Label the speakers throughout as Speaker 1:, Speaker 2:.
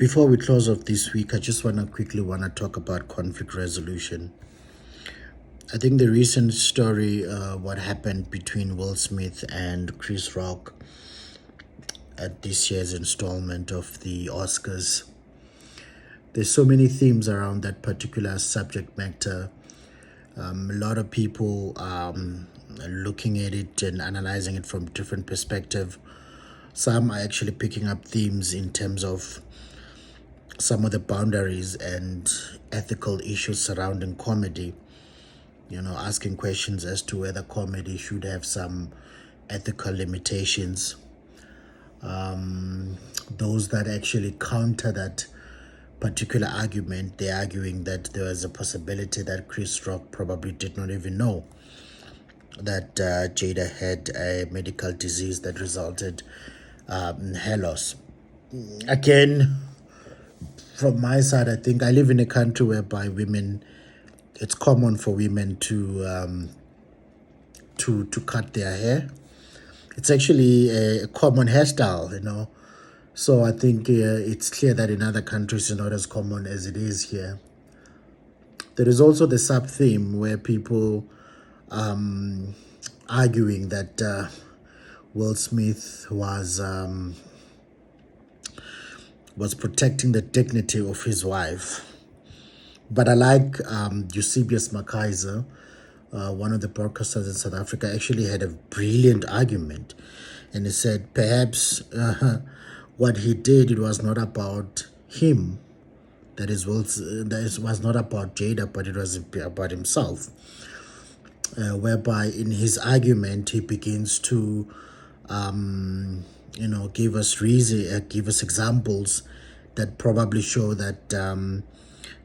Speaker 1: Before we close off this week, I just quickly want to talk about conflict resolution. I think the recent story, what happened between Will Smith and Chris Rock at this year's installment of the Oscars. There's so many themes around that particular subject matter. A lot of people looking at it and analyzing it from different perspective. Some are actually picking up themes in terms of some of the boundaries and ethical issues surrounding comedy. Asking questions as to whether comedy should have some ethical limitations. Those that actually counter that particular argument, they're arguing that there was a possibility that Chris Rock probably did not even know that Jada had a medical disease that resulted in hair loss. Again, from my side, I think I live in a country whereby it's common for women to cut their hair. It's actually a common hairstyle, So I think it's clear that in other countries it's not as common as it is here. There is also the sub-theme where people arguing that Will Smith was protecting the dignity of his wife. But I like Eusebius Makaiser, one of the broadcasters in South Africa, actually had a brilliant argument. And he said perhaps what he did, it was not about him. That was not about Jada, but it was about himself. Whereby in his argument, he begins to give us examples that probably show that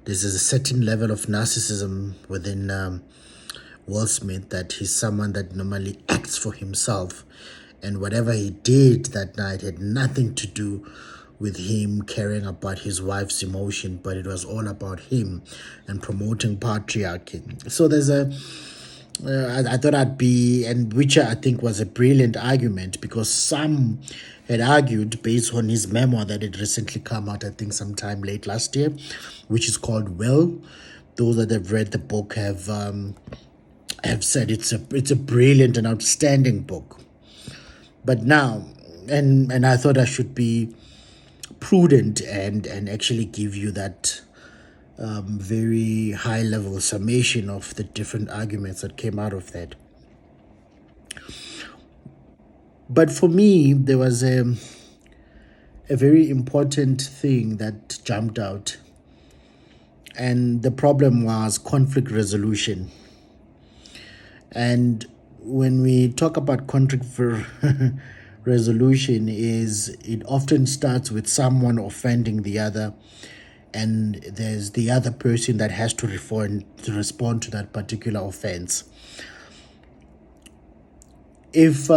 Speaker 1: there's a certain level of narcissism within Will Smith, that he's someone that normally acts for himself, and whatever he did that night had nothing to do with him caring about his wife's emotion, but it was all about him and promoting patriarchy. So there's I thought which I think was a brilliant argument, because some had argued based on his memoir that had recently come out, I think sometime late last year, which is called Will. Those that have read the book have said it's a brilliant and outstanding book. But now, and I thought I should be prudent and actually give you that very high level summation of the different arguments that came out of that. But for me, there was a very important thing that jumped out, and the problem was conflict resolution. And when we talk about conflict resolution, it often starts with someone offending the other, and there's the other person that has to respond to that particular offense. If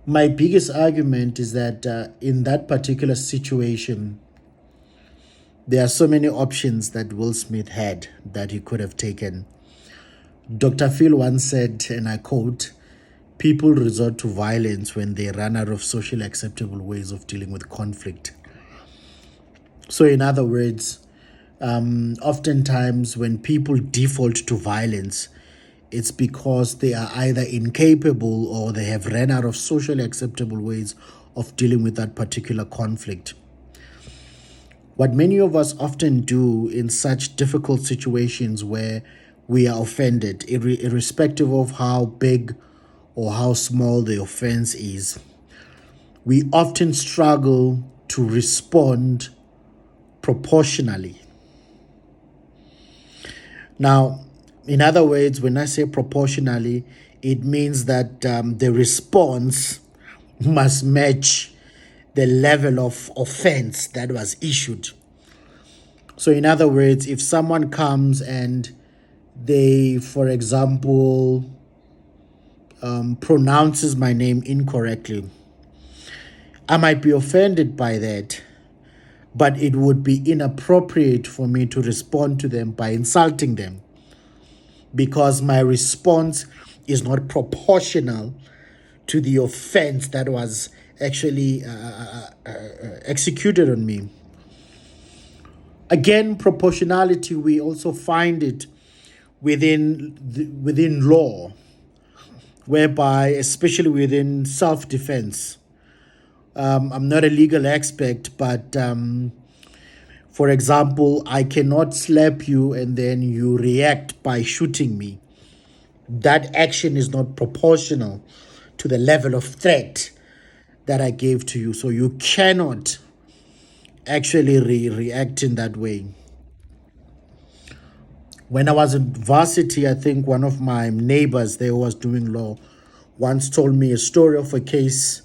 Speaker 1: my biggest argument is that in that particular situation, there are so many options that Will Smith had that he could have taken. Dr. Phil once said, and I quote, "People resort to violence when they run out of socially acceptable ways of dealing with conflict." So in other words, oftentimes when people default to violence, it's because they are either incapable or they have ran out of socially acceptable ways of dealing with that particular conflict. What many of us often do in such difficult situations where we are offended, irrespective of how big or how small the offense is, we often struggle to respond proportionally. Now, in other words, when I say proportionally, it means that the response must match the level of offense that was issued. So in other words, if someone comes and they, for example, pronounces my name incorrectly, I might be offended by that, but it would be inappropriate for me to respond to them by insulting them, because my response is not proportional to the offense that was actually executed on me. Again, proportionality, we also find it within law, whereby, especially within self-defense. I'm not a legal expert, but for example, I cannot slap you and then you react by shooting me. That action is not proportional to the level of threat that I gave to you. So you cannot actually react in that way. When I was in varsity, I think one of my neighbors there who was doing law once told me a story of a case.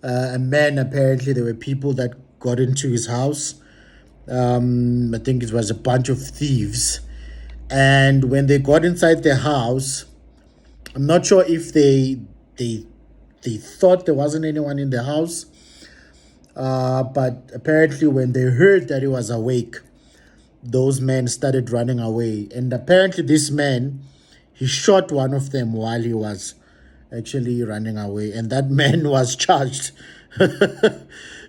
Speaker 1: A man, apparently there were people that got into his house. I think it was a bunch of thieves. And when they got inside their house, I'm not sure if they thought there wasn't anyone in the house. But apparently when they heard that he was awake, those men started running away. And apparently this man, he shot one of them while he was actually running away. And that man was charged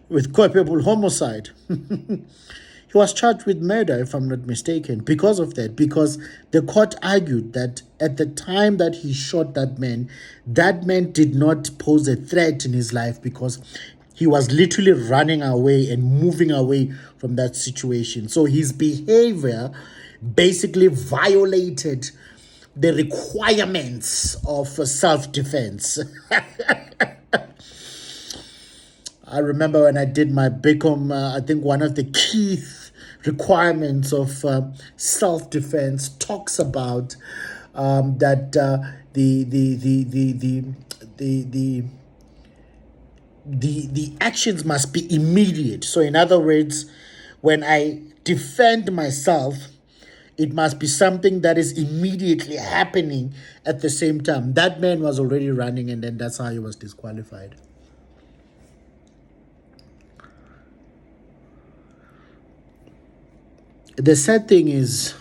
Speaker 1: with culpable homicide. He was charged with murder, if I'm not mistaken, because of that. Because the court argued that at the time that he shot that man did not pose a threat in his life because he was literally running away and moving away from that situation. So his behavior basically violated the requirements of self-defense. I remember when I did my BICOM, I think one of the key requirements of self-defense talks about that the actions must be immediate. So in other words, when I defend myself, it must be something that is immediately happening at the same time. That man was already running, and then that's how he was disqualified. The sad thing is,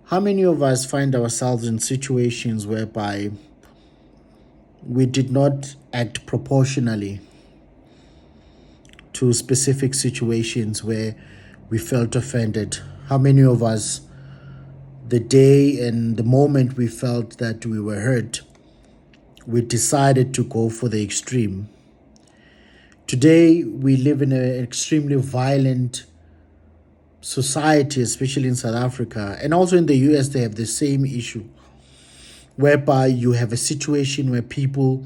Speaker 1: how many of us find ourselves in situations whereby we did not act proportionally to specific situations where we felt offended? How many of us, the day and the moment we felt that we were hurt, we decided to go for the extreme? Today, we live in an extremely violent society, especially in South Africa, and also in the US. They have the same issue, whereby you have a situation where people,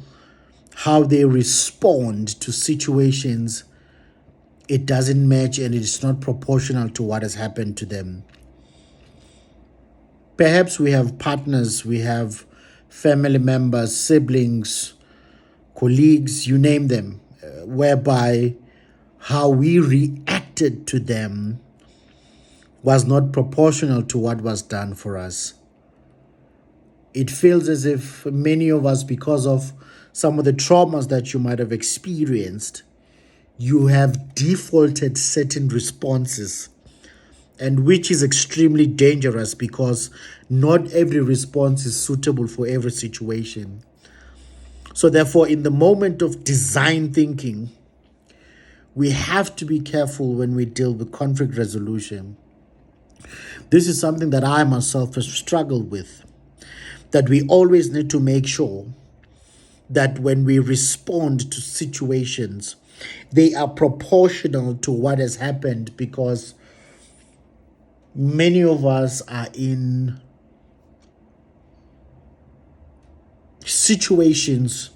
Speaker 1: how they respond to situations, it doesn't match and it's not proportional to what has happened to them. Perhaps we have partners, we have family members, siblings, colleagues, you name them, whereby how we reacted to them was not proportional to what was done for us. It feels as if many of us, because of some of the traumas that you might have experienced, you have defaulted certain responses, and which is extremely dangerous because not every response is suitable for every situation. So therefore, in the moment of design thinking, we have to be careful when we deal with conflict resolution. This is something that I myself have struggled with, that we always need to make sure that when we respond to situations, they are proportional to what has happened, because many of us are in situations,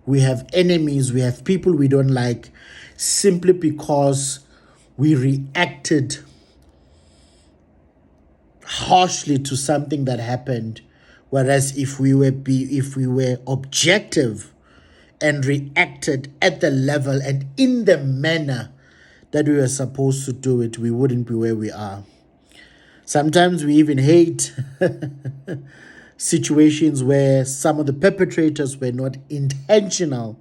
Speaker 1: we have enemies, we have people we don't like, simply because we reacted harshly to something that happened. Whereas if we were objective and reacted at the level and in the manner that we were supposed to do it, we wouldn't be where we are. Sometimes we even hate situations where some of the perpetrators were not intentional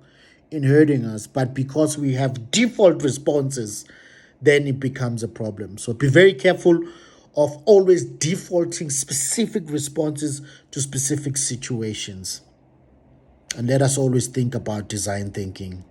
Speaker 1: in hurting us, but because we have default responses, then it becomes a problem. So be very careful of always defaulting specific responses to specific situations. And let us always think about design thinking.